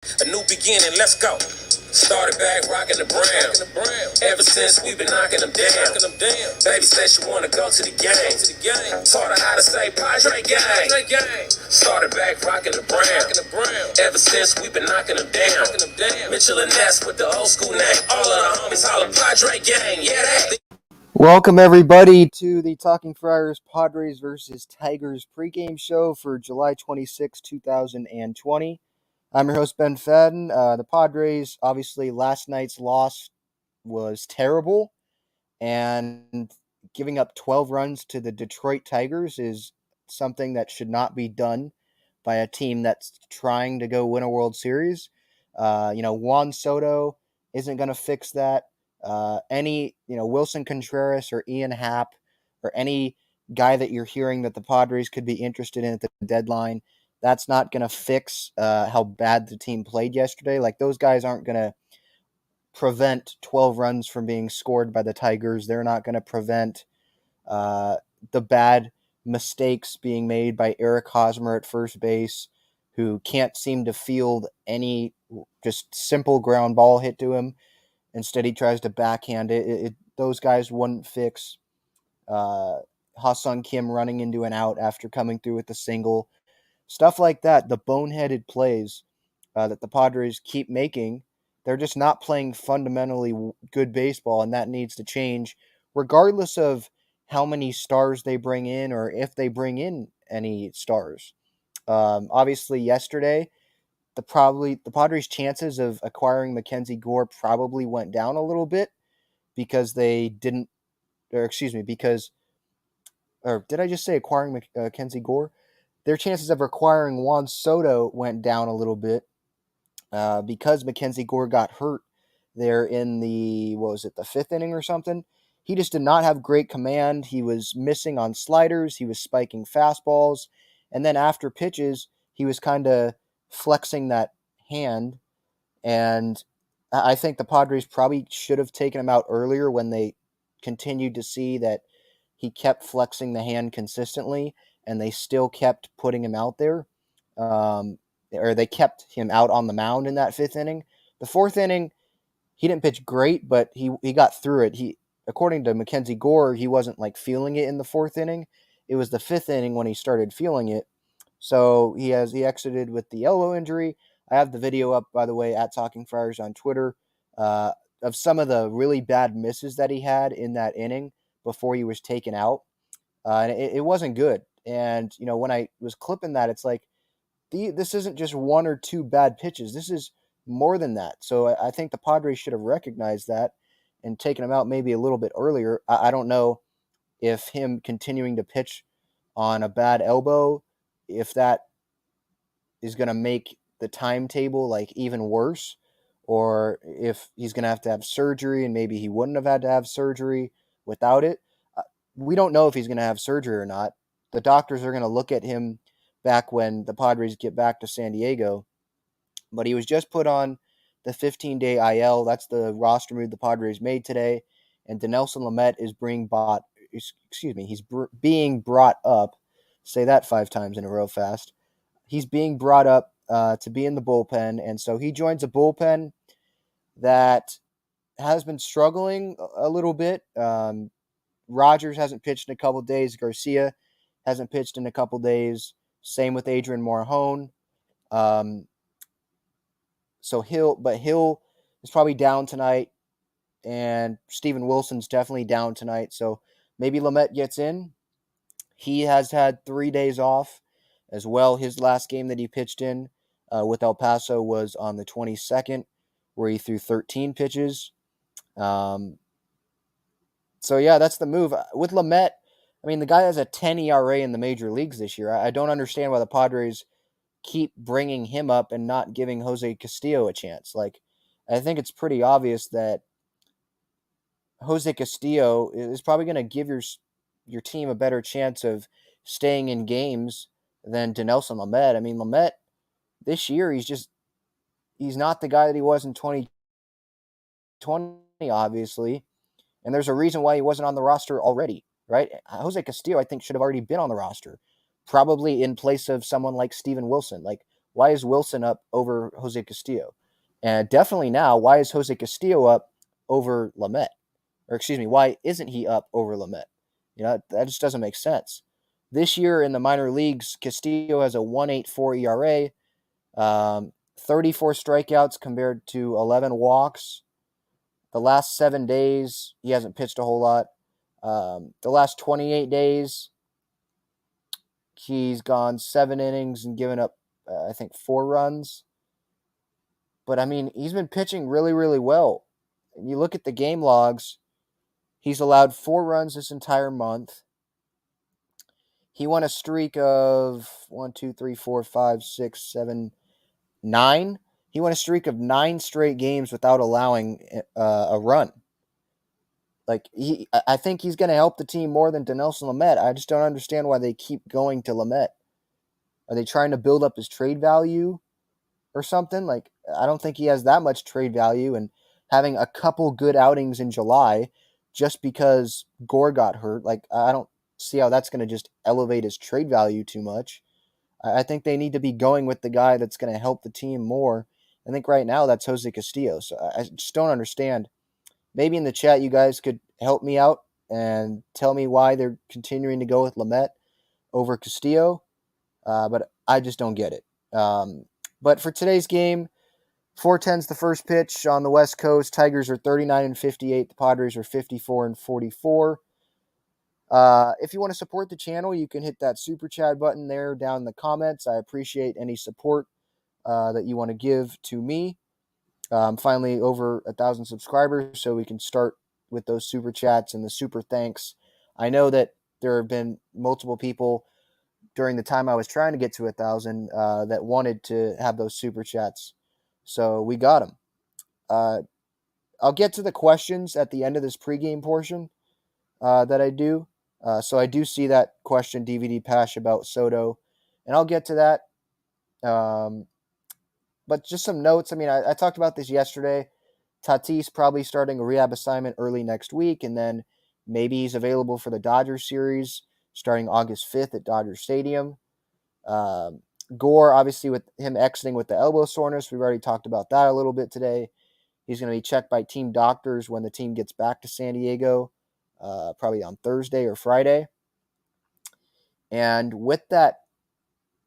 A new beginning, let's go. Started back rocking the brown. Ever since we've been knocking them down. Baby said she wanna go to the game. Taught her how to say Padres gang. Started back rocking the brown. Ever since we've been knocking them down. Mitchell and Ness with the old school name. All of the homies holler Padre gang. Yeah, they. Welcome, everybody, to the Talking Friars Padres versus Tigers pregame show for July 26, 2020. I'm your host, Ben Fadden. The Padres, obviously, last night's loss was terrible, and giving up 12 runs to the Detroit Tigers is something that should not be done by a team that's trying to go win a World Series. Juan Soto isn't going to fix that. Wilson Contreras or Ian Happ or any guy that you're hearing that the Padres could be interested in at the deadline, that's not going to fix how bad the team played yesterday. Like, those guys aren't going to prevent 12 runs from being scored by the Tigers. They're not going to prevent the bad mistakes being made by Eric Hosmer at first base, who can't seem to field any just simple ground ball hit to him. Instead, he tries to backhand it. Those guys wouldn't fix Ha-Seong Kim running into an out after coming through with a single. Stuff like that, the boneheaded plays that the Padres keep making, they're just not playing fundamentally good baseball, and that needs to change, regardless of how many stars they bring in or if they bring in any stars. Obviously, yesterday, the Padres' chances of acquiring Mackenzie Gore probably went down a little bit because they didn't, or excuse me, or did I just say acquiring Mackenzie Gore? Their chances of acquiring Juan Soto went down a little bit because Mackenzie Gore got hurt there in the fifth inning or something. He just did not have great command. He was missing on sliders. He was spiking fastballs. And then after pitches, he was kind of flexing that hand. And I think the Padres probably should have taken him out earlier when they continued to see that he kept flexing the hand consistently, and they still kept putting him out there. Or they kept him out on the mound in that fifth inning. The fourth inning, he didn't pitch great, but he got through it. According to Mackenzie Gore, he wasn't like feeling it in the fourth inning. It was the fifth inning when he started feeling it. So he exited with the elbow injury. I have the video up, by the way, at Talking Friars on Twitter, of some of the really bad misses that he had in that inning before he was taken out. And it wasn't good. And, when I was clipping that, it's like, this isn't just one or two bad pitches. This is more than that. So I think the Padres should have recognized that and taken him out maybe a little bit earlier. I don't know if him continuing to pitch on a bad elbow, if that is going to make the timetable like even worse, or if he's going to have surgery and maybe he wouldn't have had to have surgery without it. We don't know if he's going to have surgery or not. The doctors are going to look at him back when the Padres get back to San Diego, but he was just put on the 15-day IL. That's the roster move the Padres made today, and Dinelson Lamet is being brought up. Say that 5 times in a row fast. He's being brought up to be in the bullpen, and so he joins a bullpen that has been struggling a little bit. Rogers hasn't pitched in a couple days. Garcia hasn't pitched in a couple days. Same with Adrian Morejon. So Hill is probably down tonight, and Steven Wilson's definitely down tonight. So maybe Lamet gets in. He has had 3 days off as well. His last game that he pitched in with El Paso was on the 22nd, where he threw 13 pitches. So yeah, that's the move. With Lamet, I mean, the guy has a 10 ERA in the major leagues this year. I don't understand why the Padres keep bringing him up and not giving Jose Castillo a chance. Like, I think it's pretty obvious that Jose Castillo is probably going to give your team a better chance of staying in games than Dinelson Lamet. I mean, Lamet this year, he's not the guy that he was in 2020, obviously. And there's a reason why he wasn't on the roster already, right? Jose Castillo, I think, should have already been on the roster, probably in place of someone like Steven Wilson. Like, Why is Wilson up over Jose Castillo? And definitely now, why is Jose Castillo up over Lamet? Or excuse me, why isn't he up over Lamet? That just doesn't make sense. This year in the minor leagues, Castillo has a 1.84 ERA, 34 strikeouts compared to 11 walks. The last 7 days, he hasn't pitched a whole lot. The last 28 days, he's gone 7 innings and given up, I think, 4 runs. But, I mean, he's been pitching really, really well. And you look at the game logs, he's allowed 4 runs this entire month. He won a streak of 1, 2, 3, 4, 5, 6, 7, 9. He won a streak of 9 straight games without allowing a run. Like, I think he's going to help the team more than Dinelson Lamet. I just don't understand why they keep going to Lamet. Are they trying to build up his trade value or something? Like, I don't think he has that much trade value, and having a couple good outings in July just because Gore got hurt, like, I don't see how that's going to just elevate his trade value too much. I think they need to be going with the guy that's going to help the team more. I think right now that's Jose Castillo. So I just don't understand. Maybe in the chat you guys could help me out and tell me why they're continuing to go with Lamet over Castillo. But I just don't get it. But for today's game, 4:10's the first pitch on the West Coast. Tigers are 39-58. The Padres are 54-44. If you want to support the channel, you can hit that super chat button there down in the comments. I appreciate any support that you want to give to me. Finally over 1,000 subscribers, so we can start with those super chats and the super thanks. I know that there have been multiple people during the time I was trying to get to 1,000 that wanted to have those super chats, so we got them. I'll get to the questions at the end of this pregame portion that I do. So I do see that question, DVD Pash, about Soto, and I'll get to that. But just some notes. I mean, I talked about this yesterday. Tatis probably starting a rehab assignment early next week, and then maybe he's available for the Dodgers series starting August 5th at Dodger Stadium. Gore, obviously, with him exiting with the elbow soreness, we've already talked about that a little bit today. He's going to be checked by team doctors when the team gets back to San Diego, probably on Thursday or Friday. And with that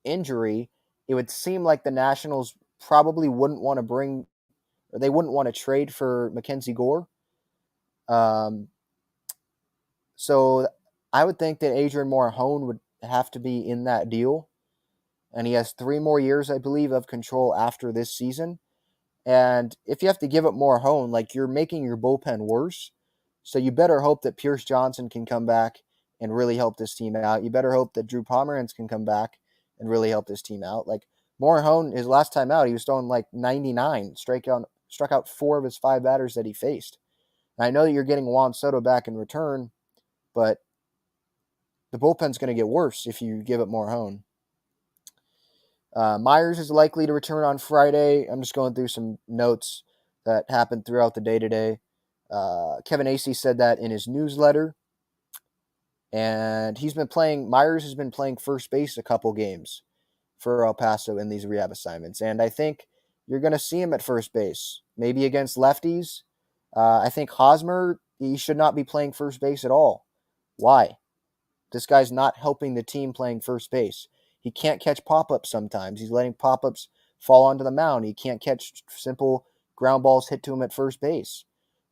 injury, it would seem like the Nationals probably wouldn't want to trade for Mackenzie Gore. So I would think that Adrian Morejon would have to be in that deal. And he has 3 more years, I believe, of control after this season. And if you have to give up Morejon, like, you're making your bullpen worse. So you better hope that Pierce Johnson can come back and really help this team out. You better hope that Drew Pomeranz can come back and really help this team out. Like, Morejon, his last time out, he was throwing like 99, struck out 4 of his 5 batters that he faced. And I know that you're getting Juan Soto back in return, but the bullpen's going to get worse if you give up Morejon. Myers is likely to return on Friday. I'm just going through some notes that happened throughout the day today. Kevin Acee said that in his newsletter. And Myers has been playing first base a couple games for El Paso in these rehab assignments. And I think you're going to see him at first base, maybe against lefties. I think Hosmer, he should not be playing first base at all. Why? This guy's not helping the team playing first base. He can't catch pop-ups sometimes. He's letting pop-ups fall onto the mound. He can't catch simple ground balls hit to him at first base.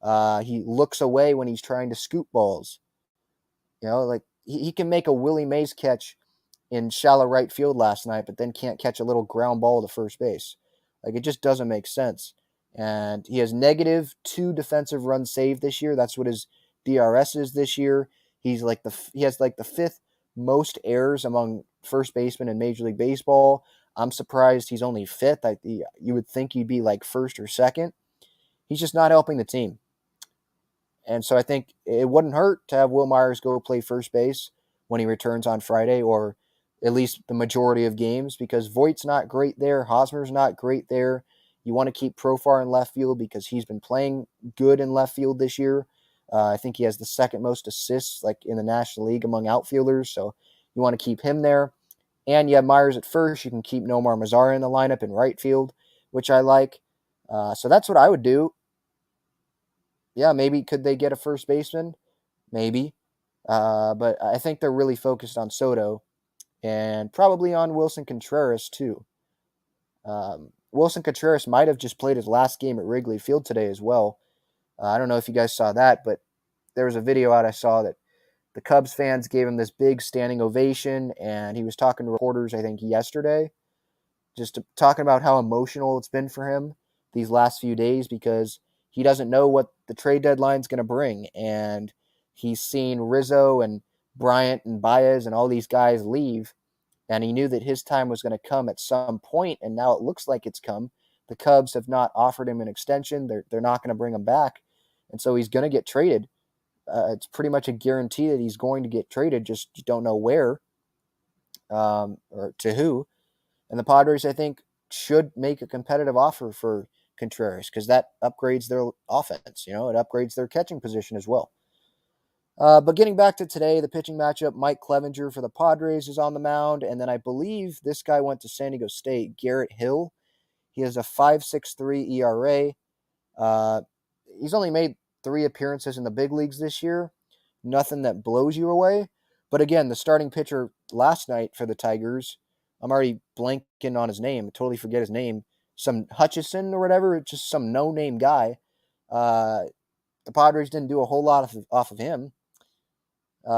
He looks away when he's trying to scoop balls. Like, he can make a Willie Mays catch in shallow right field last night, but then can't catch a little ground ball to first base. Like, it just doesn't make sense. And he has -2 defensive runs saved this year. That's what his DRS is this year. He has like the 5th most errors among first basemen in Major League Baseball. I'm surprised he's only 5th. You would think he'd be like 1st or 2nd. He's just not helping the team. And so I think it wouldn't hurt to have Will Myers go play first base when he returns on Friday, or at least the majority of games, because Voigt's not great there. Hosmer's not great there. You want to keep Profar in left field because he's been playing good in left field this year. I think he has the 2nd most assists, like, in the National League among outfielders, so you want to keep him there. and you have Myers at first. You can keep Nomar Mazara in the lineup in right field, which I like. So that's what I would do. Yeah, maybe could they get a first baseman? Maybe. But I think they're really focused on Soto and probably on Wilson Contreras too. Wilson Contreras might have just played his last game at Wrigley Field today as well. I don't know if you guys saw that, but there was a video out I saw that the Cubs fans gave him this big standing ovation, and he was talking to reporters, I think, yesterday, just talking about how emotional it's been for him these last few days because he doesn't know what the trade deadline is going to bring. And he's seen Rizzo and Bryant and Baez and all these guys leave, and he knew that his time was going to come at some point, and now it looks like it's come. The Cubs have not offered him an extension. They're not going to bring him back, and so he's going to get traded. It's pretty much a guarantee that he's going to get traded. Just you don't know where or to who. And the Padres, I think, should make a competitive offer for Contreras because that upgrades their offense. It upgrades their catching position as well. But getting back to today, the pitching matchup, Mike Clevenger for the Padres is on the mound. And then I believe this guy went to San Diego State, Garrett Hill. He has a 5.63 ERA. He's only made 3 appearances in the big leagues this year. Nothing that blows you away. But again, the starting pitcher last night for the Tigers, I'm already blanking on his name. I totally forget his name. Some Hutchison or whatever, just some no-name guy. The Padres didn't do a whole lot off of him.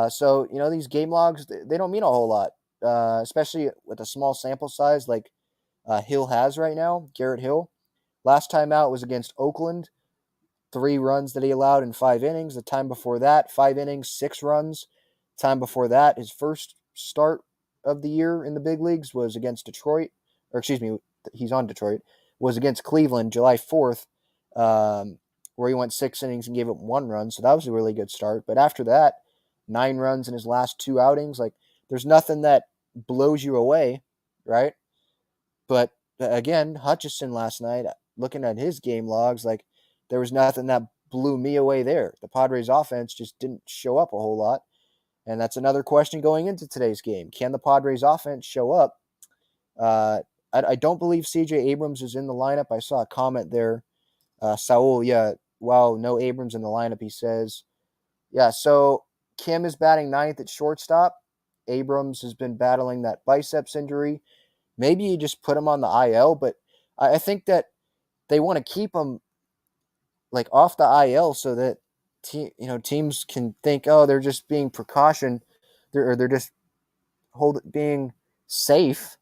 So, these game logs, they don't mean a whole lot, especially with a small sample size like Hill has right now, Garrett Hill. Last time out was against Oakland. 3 runs that he allowed in 5 innings. The time before that, 5 innings, 6 runs. Time before that, his first start of the year in the big leagues was against Detroit. Or excuse me, he's on Detroit. Was against Cleveland, July 4th, where he went 6 innings and gave up 1 run. So that was a really good start. But after that, 9 runs in his last 2 outings. Like, there's nothing that blows you away, right? But again, Hutchison last night, looking at his game logs, like, there was nothing that blew me away there. The Padres offense just didn't show up a whole lot. And that's another question going into today's game. Can the Padres offense show up? I don't believe C.J. Abrams is in the lineup. I saw a comment there. Saul, yeah, wow, no Abrams in the lineup, he says. Yeah, so Kim is batting 9th at shortstop. Abrams has been battling that biceps injury. Maybe you just put him on the IL, but I think that they want to keep him like off the IL so that teams can think, oh, they're just being precaution, they're just being safe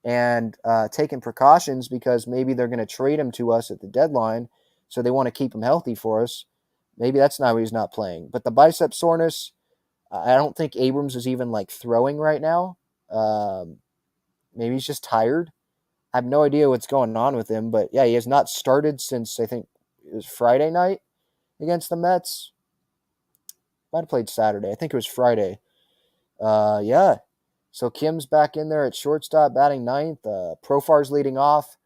and taking precautions because maybe they're going to trade him to us at the deadline, so they want to keep him healthy for us. Maybe that's not why he's not playing. But the bicep soreness, I don't think Abrams is even like throwing right now. Maybe he's just tired. I have no idea what's going on with him, but yeah, he has not started since I think it was Friday night against the Mets. Might have played Saturday. I think it was Friday. Yeah. So Kim's back in there at shortstop, batting 9th. Profar's leading off.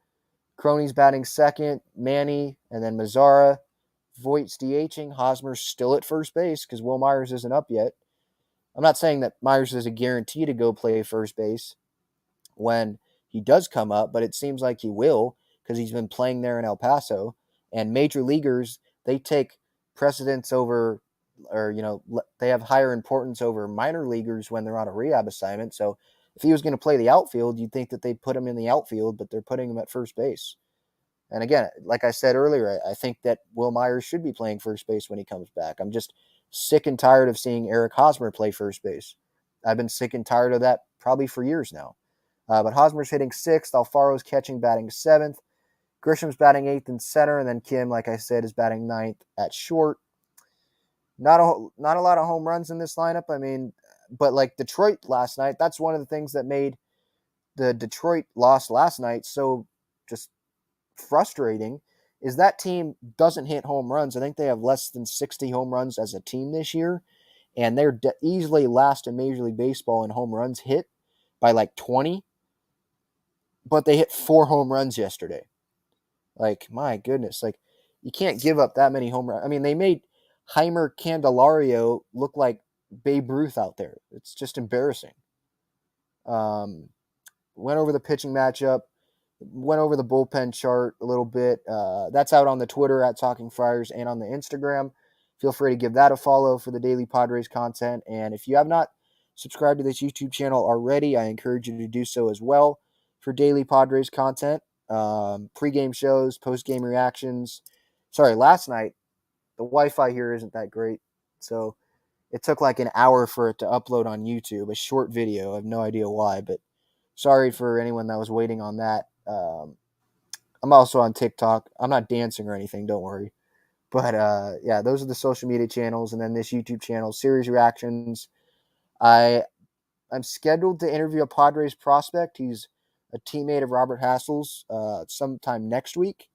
Crony's batting 2nd. Manny, and then Mazzara. Voigt's DHing. Hosmer's still at first base because Will Myers isn't up yet. I'm not saying that Myers is a guarantee to go play first base when he does come up, but it seems like he will because he's been playing there in El Paso. And major leaguers, they take precedence over, or they have higher importance over minor leaguers when they're on a rehab assignment. So if he was going to play the outfield, you'd think that they'd put him in the outfield, but they're putting him at first base. And again, like I said earlier, I think that Will Myers should be playing first base when he comes back. I'm just sick and tired of seeing Eric Hosmer play first base. I've been sick and tired of that probably for years now. But Hosmer's hitting 6th. Alfaro's catching, batting 7th. Grisham's batting 8th in center. And then Kim, like I said, is batting 9th at short. Not a lot of home runs in this lineup. I mean, but like Detroit last night, that's one of the things that made the Detroit loss last night so just frustrating is that team doesn't hit home runs. I think they have less than 60 home runs as a team this year. And they're easily last in Major League Baseball in home runs hit by like 20. But they hit 4 home runs yesterday. Like, my goodness. Like, you can't give up that many home runs. I mean, they made Heimer Candelario look like Babe Ruth out there. It's just embarrassing. went over the pitching matchup, went over the bullpen chart a little bit. That's out on the Twitter at Talking Friars and on the Instagram. Feel free to give that a follow for the daily Padres content. And if you have not subscribed to this YouTube channel already, I encourage you to do so as well for daily Padres content, pregame shows, postgame reactions. Sorry, last night, the Wi-Fi here isn't that great, so it took like an hour for it to upload on YouTube, a short video. I have no idea why, but sorry for anyone that was waiting on that. I'm also on TikTok. I'm not dancing or anything, don't worry. But yeah, those are the social media channels, and then this YouTube channel, series reactions. I'm scheduled to interview a Padres prospect. He's a teammate of Robert Hassel's sometime next week.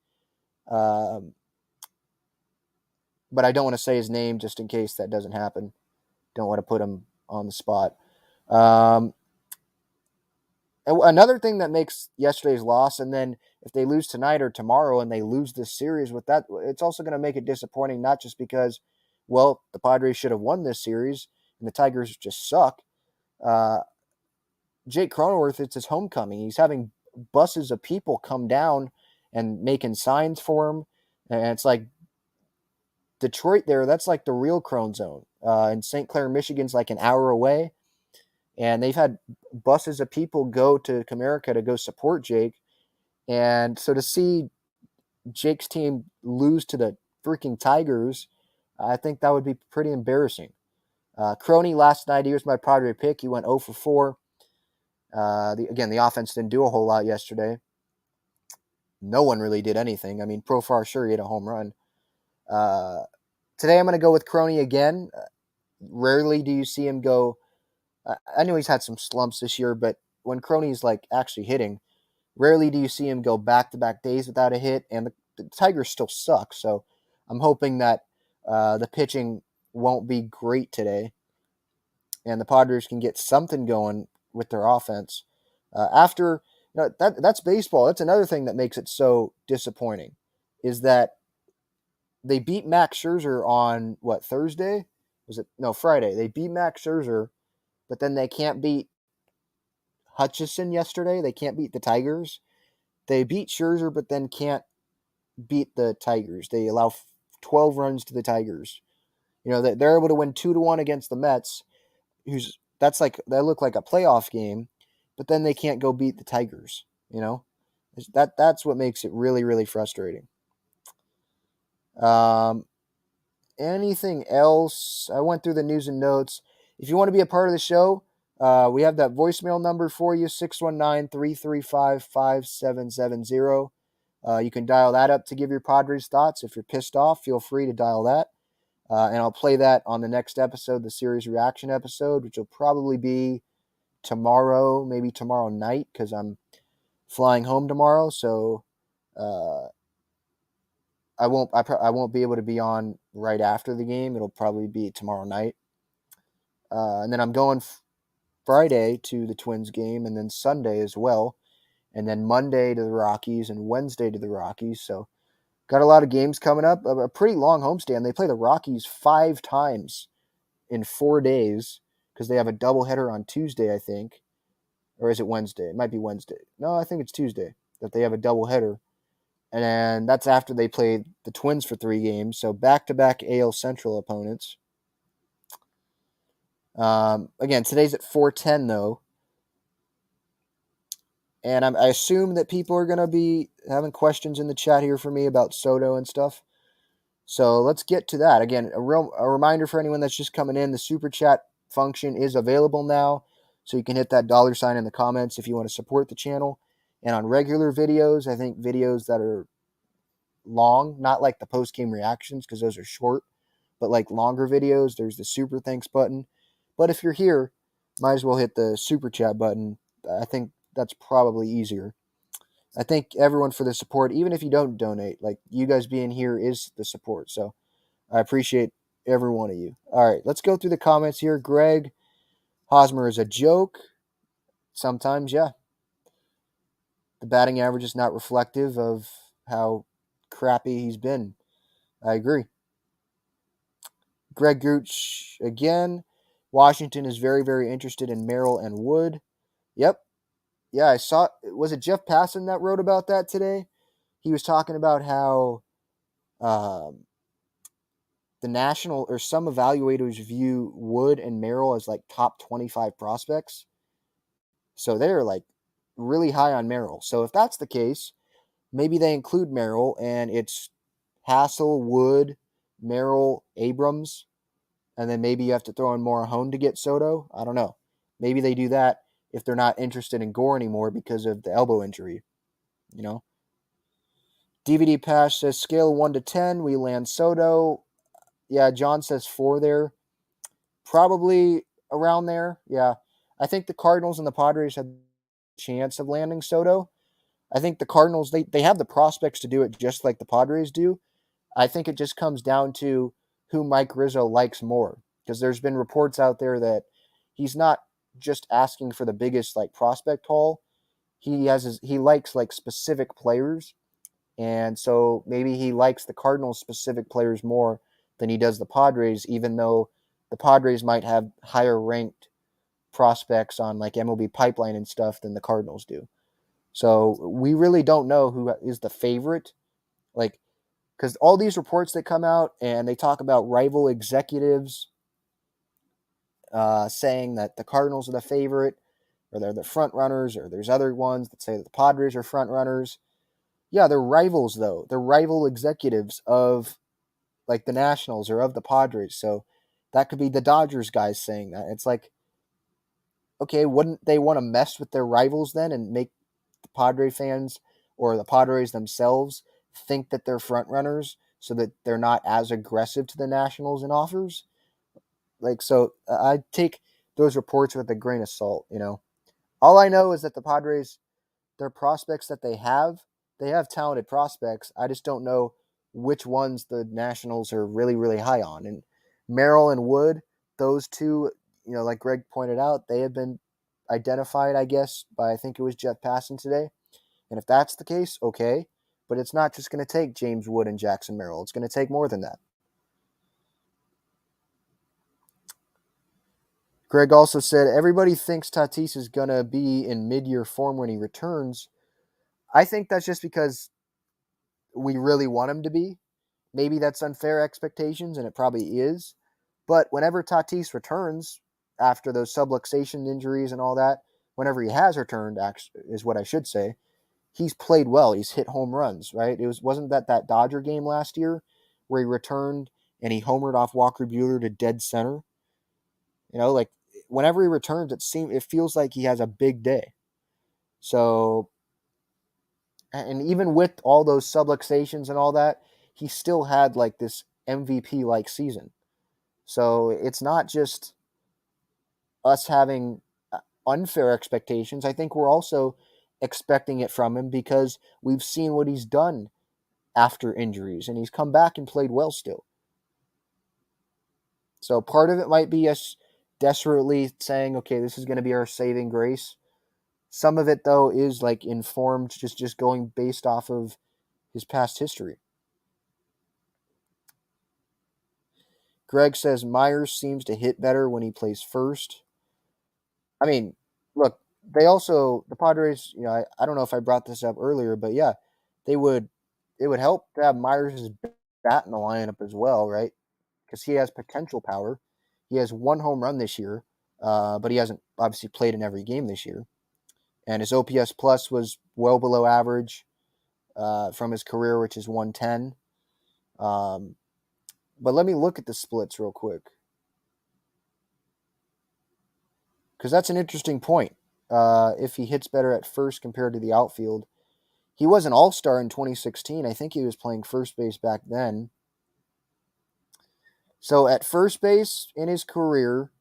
But I don't want to say his name just in case that doesn't happen. Don't want to put him on the spot. And another thing that makes yesterday's loss, and then if they lose tonight or tomorrow and they lose this series with that, it's also going to make it disappointing, not just because, well, the Padres should have won this series and the Tigers just suck. Jake Cronenworth, it's his homecoming. He's having buses of people come down and making signs for him. And it's like Detroit there, that's like the real Crone Zone. And St. Clair, Michigan's like an hour away. And they've had buses of people go to Comerica to go support Jake. And so to see Jake's team lose to the freaking Tigers, I think that would be pretty embarrassing. Crony last night, he was my Padre pick. He went 0 for 4. Again, the offense didn't do a whole lot yesterday. No one really did anything. I mean, Profar sure he hit a home run. Today I'm going to go with Crony again. Rarely do you see him go. I know he's had some slumps this year, but when Crony's like actually hitting, rarely do you see him go back-to-back days without a hit, and the Tigers still suck. So I'm hoping that the pitching won't be great today, and the Padres can get something going with their offense. That's baseball. That's another thing that makes it so disappointing, is that they beat Max Scherzer on Thursday? Friday? They beat Max Scherzer, but then they can't beat Hutchison yesterday. They can't beat the Tigers. They beat Scherzer, but then can't beat the Tigers. They allow 12 runs to the Tigers. They're able to win 2-1 against the Mets, that looked like a playoff game, but then they can't go beat the Tigers. That's what makes it really, really frustrating. Anything else? I went through the news and notes. If you want to be a part of the show, we have that voicemail number for you, 619-335-5770. You can dial that up to give your Padres thoughts. If you're pissed off, feel free to dial that. And I'll play that on the next episode, the series reaction episode, which will probably be tomorrow, maybe tomorrow night, because I'm flying home tomorrow. So I won't be able to be on right after the game. It'll probably be tomorrow night. And then I'm going Friday to the Twins game, and then Sunday as well. And then Monday to the Rockies and Wednesday to the Rockies. So got a lot of games coming up. A pretty long homestand. They play the Rockies 5 times in 4 days because they have a doubleheader on Tuesday, I think. Or is it Wednesday? It might be Wednesday. No, I think it's Tuesday that they have a doubleheader. And that's after they played the Twins for 3 games. So back-to-back AL Central opponents. Again, today's at 4:10, though. And I assume that people are going to be having questions in the chat here for me about Soto and stuff. So let's get to that. Again, a reminder for anyone that's just coming in, the Super Chat function is available now. So you can hit that $ in the comments if you want to support the channel. And on regular videos, I think videos that are long, not like the post-game reactions because those are short, but like longer videos, there's the Super Thanks button. But if you're here, might as well hit the Super Chat button. I think that's probably easier. I thank everyone for the support, even if you don't donate. Like, you guys being here is the support. So I appreciate every one of you. All right, let's go through the comments here. Greg, Hosmer is a joke. Sometimes, yeah. The batting average is not reflective of how crappy he's been. I agree. Greg Gooch, again. Washington is very, very interested in Merrill and Wood. Yep. Yeah, I saw. Was it Jeff Passan that wrote about that today? He was talking about how um, the national or some evaluators view Wood and Merrill as like top 25 prospects. So they're like really high on Merrill. So if that's the case, maybe they include Merrill and it's Hassel, Wood, Merrill, Abrams, and then maybe you have to throw in Morahone to get Soto. I don't know. Maybe they do that if they're not interested in Gore anymore because of the elbow injury. You know, DVD Pass says scale 1 to 10. We land Soto. Yeah, John says 4 there. Probably around there. Yeah. I think the Cardinals and the Padres have a chance of landing Soto. I think the Cardinals, they have the prospects to do it just like the Padres do. I think it just comes down to who Mike Rizzo likes more. Because there's been reports out there that he's not just asking for the biggest like prospect haul. He likes like specific players. And so maybe he likes the Cardinals specific players more than he does the Padres, even though the Padres might have higher ranked prospects on like MLB pipeline and stuff than the Cardinals do. So we really don't know who is the favorite. Like, because all these reports that come out and they talk about rival executives saying that the Cardinals are the favorite or they're the front runners, or there's other ones that say that the Padres are front runners. Yeah, they're rivals though. They're rival executives of like the Nationals or of the Padres. So that could be the Dodgers guys saying that. It's like, okay, wouldn't they want to mess with their rivals then and make the Padre fans or the Padres themselves think that they're front runners so that they're not as aggressive to the Nationals in offers? Like, so I take those reports with a grain of salt, you know. All I know is that the Padres, their prospects that they have talented prospects. I just don't know which ones the Nationals are really, really high on. And Merrill and Wood, those two, you know, like Greg pointed out, they have been identified, I guess, by I think it was Jeff Passan today. And if that's the case, okay. But it's not just going to take James Wood and Jackson Merrill. It's going to take more than that. Greg also said everybody thinks Tatis is going to be in mid-year form when he returns. I think that's just because we really want him to be. Maybe that's unfair expectations, and it probably is. But whenever Tatis returns after those subluxation injuries and all that, whenever he has returned, is what I should say, he's played well. He's hit home runs, right? Wasn't that Dodger game last year where he returned and he homered off Walker Buehler to dead center? You know, like whenever he returns, it feels like he has a big day. So, and even with all those subluxations and all that, he still had like this MVP like season. So it's not just us having unfair expectations. I think we're also expecting it from him because we've seen what he's done after injuries and he's come back and played well still. So part of it might be us desperately saying, okay, this is going to be our saving grace. Some of it though is like informed just going based off of his past history. Greg says Myers seems to hit better when he plays first. I mean, look, the Padres, you know, I don't know if I brought this up earlier, but yeah, they would it would help to have Myers' bat in the lineup as well, right? Because he has potential power. He has one home run this year, but he hasn't obviously played in every game this year. And his OPS plus was well below average from his career, which is 110. But let me look at the splits real quick. Because that's an interesting point. If he hits better at first compared to the outfield, he was an all-star in 2016. I think he was playing first base back then. So at first base in his career,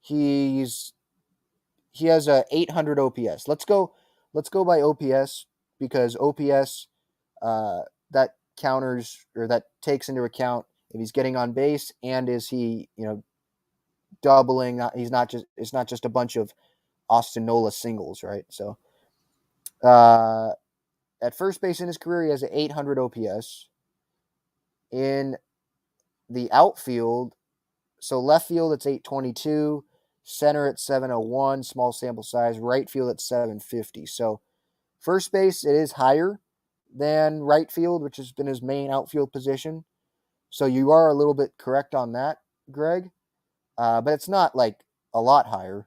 he has a 800 OPS. Let's go by OPS because OPS that counters or that takes into account if he's getting on base and is he, you know, doubling. It's not just a bunch of Austin Nola singles, right? So uh, at first base in his career, he has an 800 OPS. In the outfield, so left field, it's 822. center at 701, small sample size, right field at 750. So first base, it is higher than right field, which has been his main outfield position. So you are a little bit correct on that, Greg. But it's not like a lot higher.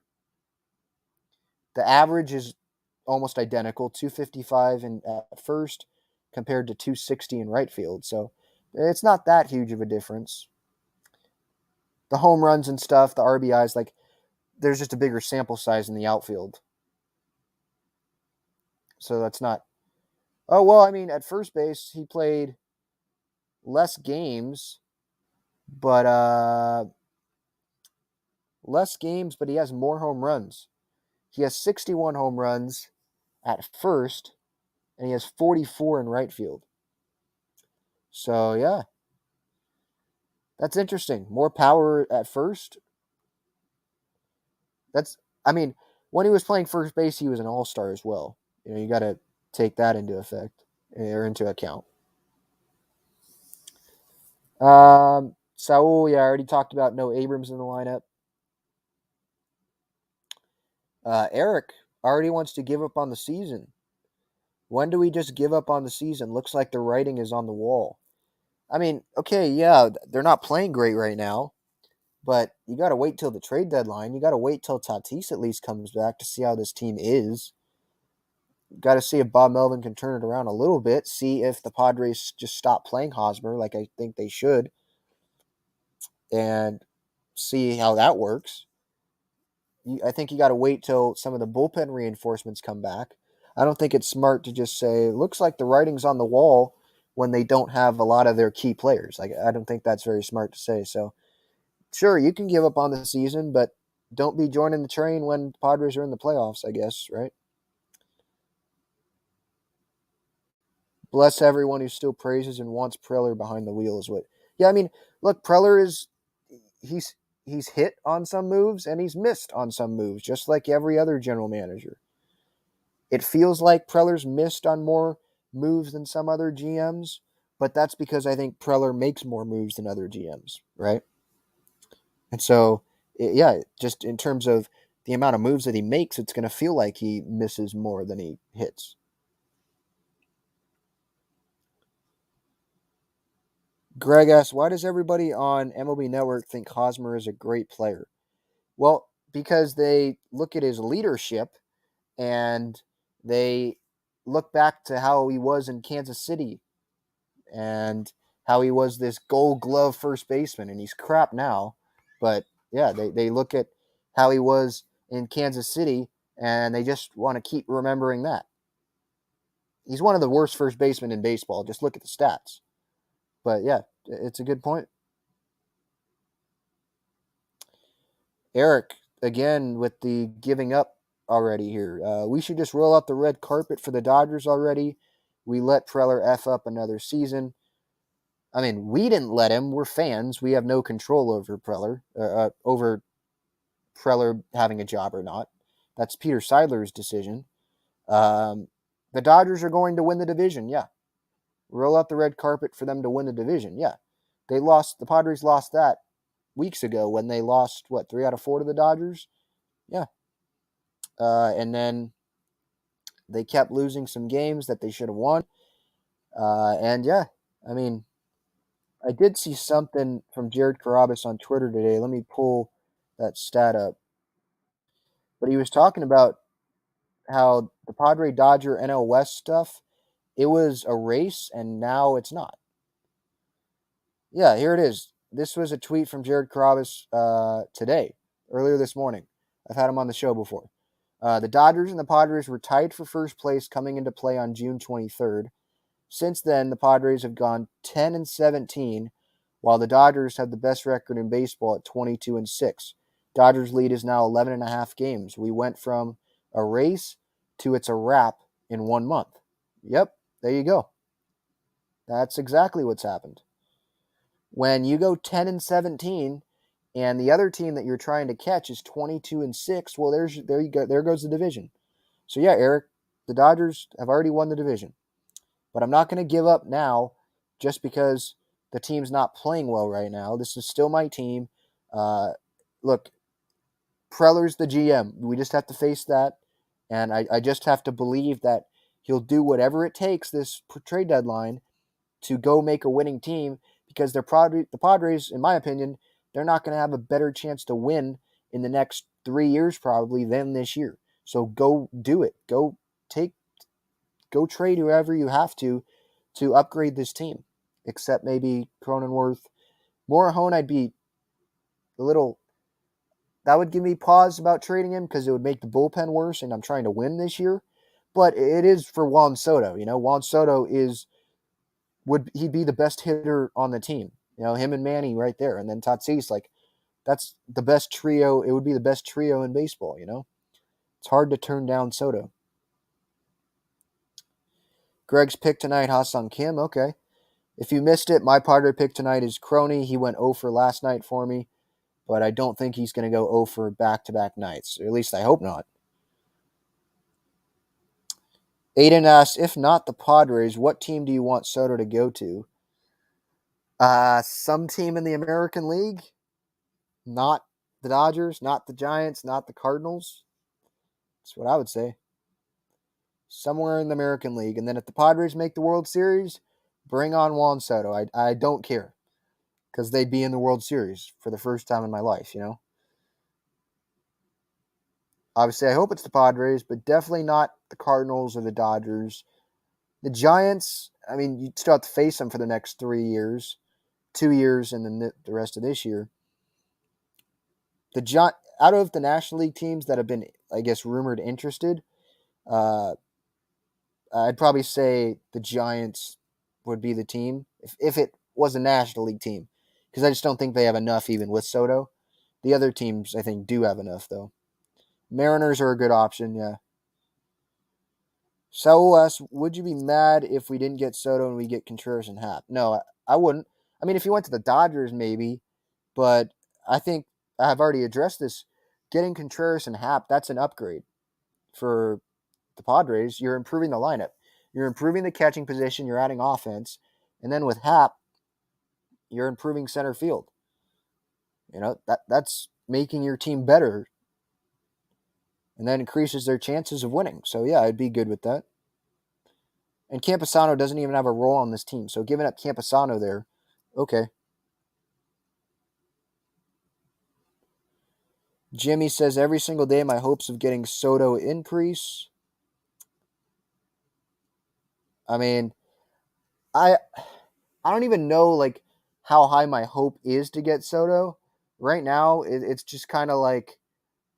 The average is almost identical, 255 at first compared to 260 in right field. So it's not that huge of a difference. The home runs and stuff, the RBIs, like there's just a bigger sample size in the outfield. So that's not. Oh, well, I mean, at first base, he played less games, but he has more home runs. He has 61 home runs at first, and he has 44 in right field. So, yeah. That's interesting. More power at first. I mean, when he was playing first base, he was an all-star as well. You got to take that into account. Saul, I already talked about no Abrams in the lineup. Eric already wants to give up on the season. When do we just give up on the season? Looks like the writing is on the wall. I mean, okay, yeah, they're not playing great right now, but you got to wait till the trade deadline. You got to wait till Tatis at least comes back to see how this team is. Got to see if Bob Melvin can turn it around a little bit. See if the Padres just stop playing Hosmer like I think they should, and see how that works. I think you got to wait till some of the bullpen reinforcements come back. I don't think it's smart to just say, looks like the writing's on the wall when they don't have a lot of their key players. Like, I don't think that's very smart to say. So, sure, you can give up on the season, but don't be joining the train when Padres are in the playoffs, I guess, right? Bless everyone who still praises and wants Preller behind the wheel is what. Yeah, I mean, look, Preller is he's hit on some moves and he's missed on some moves, just like every other general manager. It feels like Preller's missed on more moves than some other GMs, but that's because I think Preller makes more moves than other GMs, right? And so, yeah, just in terms of the amount of moves that he makes, it's going to feel like he misses more than he hits. Greg asks, why does everybody on MLB Network think Hosmer is a great player? Well, because they look at his leadership and they look back to how he was in Kansas City and how he was this gold glove first baseman, and he's crap now. But yeah, they look at how he was in Kansas City and they just want to keep remembering that. He's one of the worst first basemen in baseball. Just look at the stats. But yeah, it's a good point. Eric, again, with the giving up already here. We should just roll out the red carpet for the Dodgers already. We let Preller F up another season. I mean, we didn't let him. We're fans. We have no control over Preller having a job or not. That's Peter Seidler's decision. The Dodgers are going to win the division, yeah. Roll out the red carpet for them to win the division, yeah. The Padres lost that weeks ago when they lost, 3 out of 4 to the Dodgers? Yeah. And then they kept losing some games that they should have won. And yeah, I mean, I did see something from Jared Carabas on Twitter today. Let me pull that stat up. But he was talking about how the Padre Dodger NL West stuff, it was a race and now it's not. Yeah, here it is. This was a tweet from Jared Carabas today, earlier this morning. I've had him on the show before. The Dodgers and the Padres were tied for first place coming into play on June 23rd. Since then, the Padres have gone 10-17, while the Dodgers have the best record in baseball at 22-6. Dodgers lead is now 11.5 games. We went from a race to it's a wrap in 1 month. Yep, there you go. That's exactly what's happened. When you go 10-17 and the other team that you're trying to catch is 22-6, well, there you go. There goes the division. So yeah, Eric, the Dodgers have already won the division. But I'm not going to give up now just because the team's not playing well right now. This is still my team. Look, Preller's the GM. We just have to face that. And I just have to believe that he'll do whatever it takes this trade deadline to go make a winning team because the Padres, in my opinion, they're not going to have a better chance to win in the next 3 years probably than this year. So go do it. Go trade whoever you have to upgrade this team. Except maybe Cronenworth. Morahone, I'd be a little. That would give me pause about trading him because it would make the bullpen worse, and I'm trying to win this year. But it is for Juan Soto. Juan Soto would he be the best hitter on the team? Him and Manny right there, and then Tatis. That's the best trio. It would be the best trio in baseball. It's hard to turn down Soto. Greg's pick tonight, Ha-Seong Kim. Okay. If you missed it, my Padre pick tonight is Crony. He went 0 for last night for me, but I don't think he's going to go 0 for back-to-back nights. Or at least I hope not. Aiden asks, if not the Padres, what team do you want Soto to go to? Some team in the American League. Not the Dodgers, not the Giants, not the Cardinals. That's what I would say. Somewhere in the American League. And then if the Padres make the World Series, bring on Juan Soto. I don't care. Because they'd be in the World Series for the first time in my life, Obviously, I hope it's the Padres, but definitely not the Cardinals or the Dodgers. The Giants, I mean, you still have to face them for the next 3 years, 2 years, and then the rest of this year. Out of the National League teams that have been, I guess, rumored interested, I'd probably say the Giants would be the team if it was a National League team, because I just don't think they have enough even with Soto. The other teams, I think, do have enough, though. Mariners are a good option, yeah. Saul asks, would you be mad if we didn't get Soto and we get Contreras and Happ? No, I wouldn't. I mean, if you went to the Dodgers, maybe, but I think I've already addressed this. Getting Contreras and Happ, that's an upgrade for the Padres. You're improving the lineup. You're improving the catching position. You're adding offense. And then with Happ, you're improving center field. That's making your team better. And that increases their chances of winning. So, yeah, I'd be good with that. And Campusano doesn't even have a role on this team. So, giving up Campusano there, okay. Jimmy says, every single day my hopes of getting Soto increase. I mean, I don't even know, how high my hope is to get Soto. Right now, it's just kind of like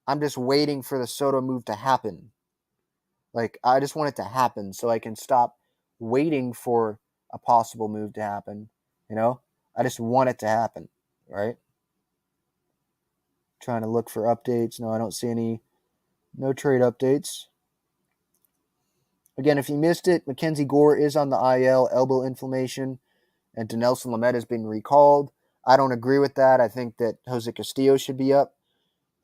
I'm just waiting for the Soto move to happen. I just want it to happen so I can stop waiting for a possible move to happen. I just want it to happen, right? Trying to look for updates. No, I don't see any. No trade updates. Again, if you missed it, Mackenzie Gore is on the IL, elbow inflammation, and Dinelson Lamet has been recalled. I don't agree with that. I think that Jose Castillo should be up.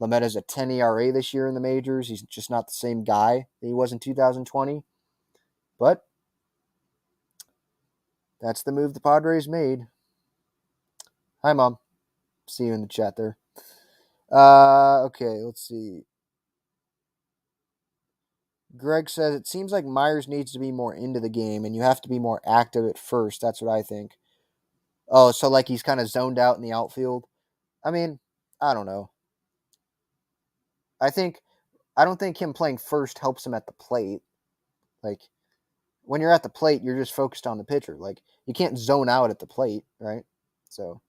Lamet has a 10 ERA this year in the majors. He's just not the same guy that he was in 2020. But that's the move the Padres made. Hi, Mom. See you in the chat there. Okay, let's see. Greg says, it seems like Myers needs to be more into the game, and you have to be more active at first. That's what I think. Oh, so he's kind of zoned out in the outfield? I mean, I don't know. I don't think him playing first helps him at the plate. When you're at the plate, you're just focused on the pitcher. You can't zone out at the plate, right? So,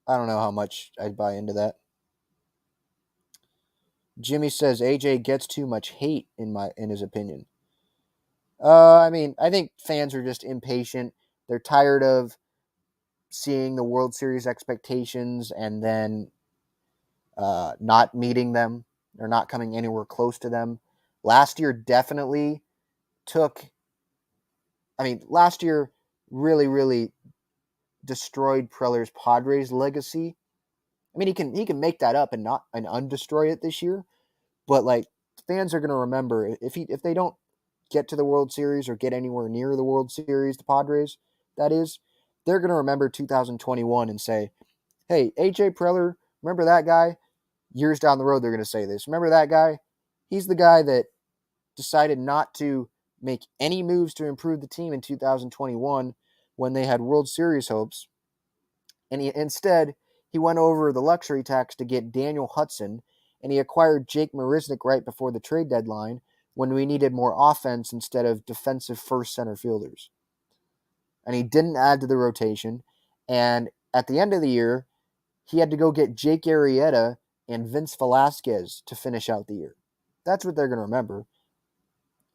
I don't know how much I'd buy into that. Jimmy says AJ gets too much hate in his opinion. I mean, I think fans are just impatient. They're tired of seeing the World Series expectations and then not meeting them. They're not coming anywhere close to them. Last year definitely last year really, really destroyed Preller's Padres legacy. I mean, he can make that up and undestroy it this year, but fans are going to remember if they don't get to the World Series or get anywhere near the World Series, the Padres, that is, they're going to remember 2021 and say, hey, AJ Preller, remember that guy? years down the road, they're going to say this. Remember that guy? He's the guy that decided not to make any moves to improve the team in 2021 when they had World Series hopes. And instead, he went over the luxury tax to get Daniel Hudson, and he acquired Jake Marisnick right before the trade deadline when we needed more offense instead of defensive first center fielders. And he didn't add to the rotation. And at the end of the year, he had to go get Jake Arrieta and Vince Velasquez to finish out the year. That's what they're going to remember.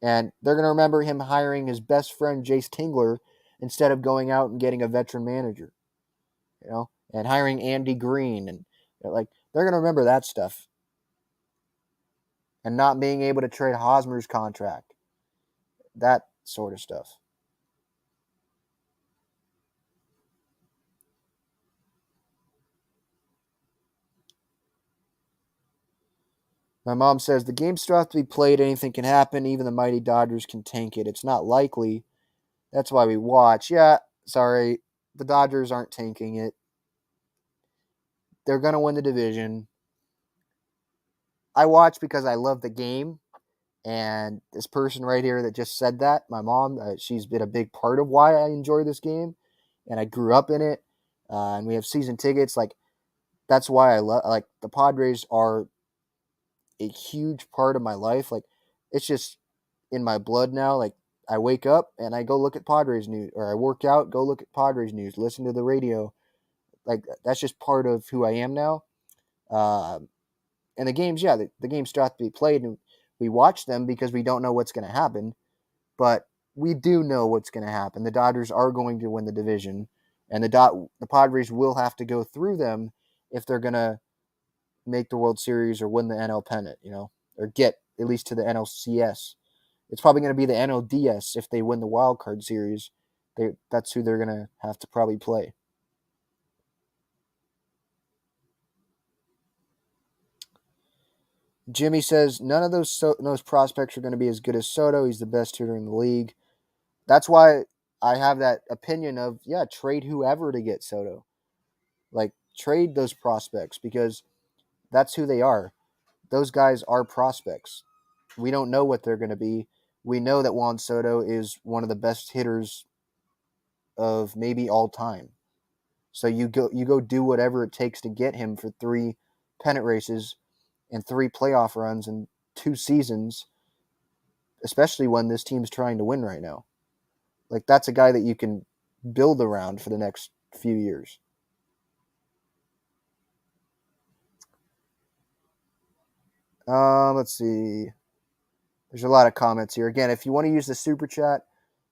And they're going to remember him hiring his best friend, Jace Tingler, instead of going out and getting a veteran manager, and hiring Andy Green. And they're going to remember that stuff. And not being able to trade Hosmer's contract. That sort of stuff. My mom says the game still has to be played. Anything can happen. Even the mighty Dodgers can tank it. It's not likely. That's why we watch. Yeah, sorry. The Dodgers aren't tanking it. They're going to win the division. I watch because I love the game. And this person right here that just said that, my mom, she's been a big part of why I enjoy this game. And I grew up in it. And we have season tickets. That's why I love, the Padres are a huge part of my life. It's just in my blood now. I wake up and I go look at Padres news, or I work out, go look at Padres news, listen to the radio. That's just part of who I am now. And the games, the games still have to be played, and we watch them because we don't know what's going to happen. But we do know what's going to happen. The Dodgers are going to win the division, and the Padres will have to go through them if they're going to make the World Series or win the NL pennant, or get at least to the NLCS. It's probably going to be the NLDS if they win the wild card series. That's who they're going to have to probably play. Jimmy says none of those prospects are going to be as good as Soto. He's the best hitter in the league. That's why I have that opinion of, trade whoever to get Soto. Trade those prospects because that's who they are. Those guys are prospects. We don't know what they're going to be. We know that Juan Soto is one of the best hitters of maybe all time. So you go do whatever it takes to get him for 3 pennant races and 3 playoff runs and 2 seasons, especially when this team's trying to win right now. That's a guy that you can build around for the next few years. Let's see. There's a lot of comments here. Again, if you want to use the super chat,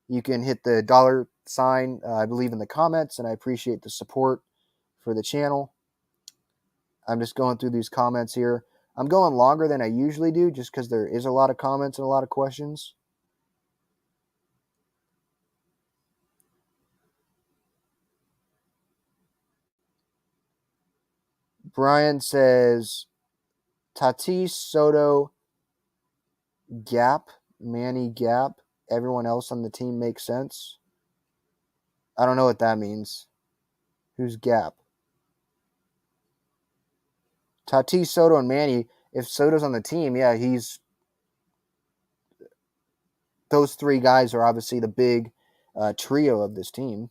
you can hit the $sign, I believe, in the comments, and I appreciate the support for the channel. I'm just going through these comments here. I'm going longer than I usually do just because there is a lot of comments and a lot of questions. Brian says, Tatis, Soto, Gap, Manny, Gap. Everyone else on the team makes sense. I don't know what that means. Who's Gap? Tatis, Soto, and Manny. If Soto's on the team, those 3 guys are obviously the big trio of this team.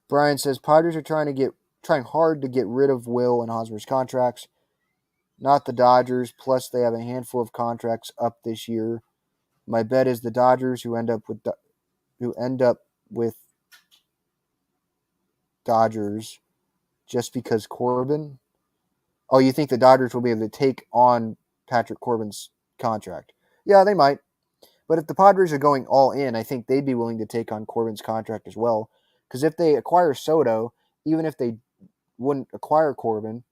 Brian says Padres are trying hard to get rid of Will and Hosmer's contracts, not the Dodgers. Plus, they have a handful of contracts up this year. My bet is the Dodgers who end up with Dodgers just because Corbin. Oh, you think the Dodgers will be able to take on Patrick Corbin's contract? Yeah, they might. But if the Padres are going all in, I think they'd be willing to take on Corbin's contract as well. Because if they acquire Soto, even if they wouldn't acquire Corbin,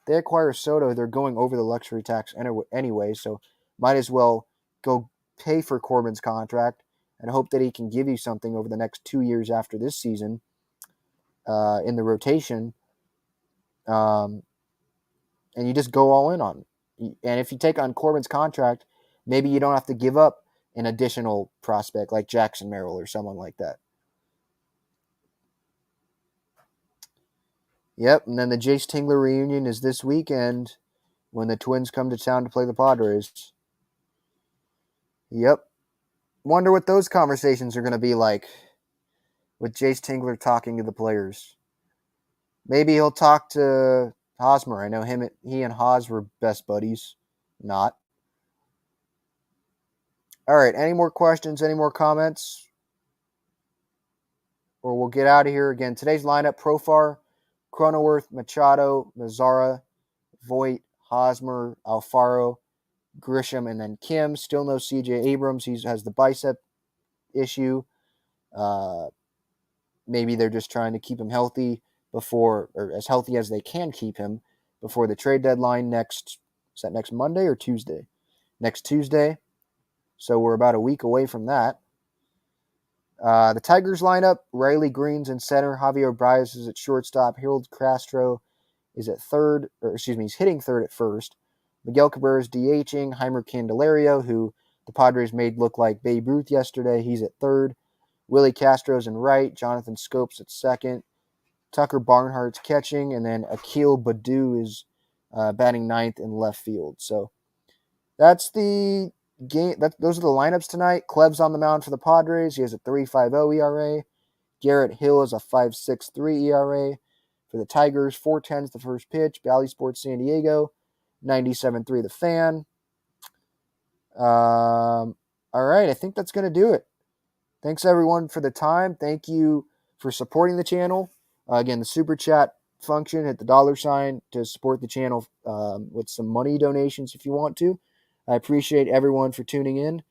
they acquire Soto, they're going over the luxury tax anyway, so might as well go pay for Corbin's contract and hope that he can give you something over the next 2 years after this season in the rotation. And you just go all in on it. And if you take on Corbin's contract, maybe you don't have to give up an additional prospect like Jackson Merrill or someone like that. Yep, and then the Jace Tingler reunion is this weekend when the Twins come to town to play the Padres. Yep. Wonder what those conversations are going to be like with Jace Tingler talking to the players. Maybe he'll talk to Hosmer. I know he and Hos were best buddies. Not. All right, any more questions, any more comments? Or we'll get out of here. Again, today's lineup: Profar, Cronenworth, Machado, Mazzara, Voit, Hosmer, Alfaro, Grisham, and then Kim. Still no CJ Abrams. He has the bicep issue. Maybe they're just trying to keep him healthy or as healthy as they can keep him before the trade deadline is that next Monday or Tuesday? Next Tuesday. So we're about a week away from that. The Tigers lineup: Riley Green's in center, Javier Baez is at shortstop, Harold Castro is at third, he's hitting third at first. Miguel Cabrera's DHing, Heimer Candelario, who the Padres made look like Babe Ruth yesterday, he's at third. Willie Castro's in right, Jonathan Scopes at second, Tucker Barnhart's catching, and then Akil Baddoo is batting ninth in left field. So that's the game. Those are the lineups tonight. Kleb's on the mound for the Padres. He has a 3.50 ERA. Garrett Hill has a 5.63 ERA. For the Tigers, 4.10 is the first pitch. Bally Sports San Diego, 97.3 the Fan. All right, I think that's going to do it. Thanks, everyone, for the time. Thank you for supporting the channel. Again, the Super Chat function, hit the $sign to support the channel with some money donations if you want to. I appreciate everyone for tuning in.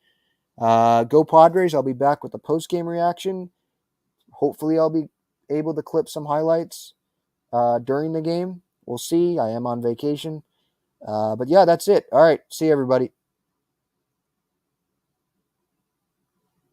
Go Padres. I'll be back with a post-game reaction. Hopefully, I'll be able to clip some highlights during the game. We'll see. I am on vacation. But yeah, that's it. All right. See you, everybody.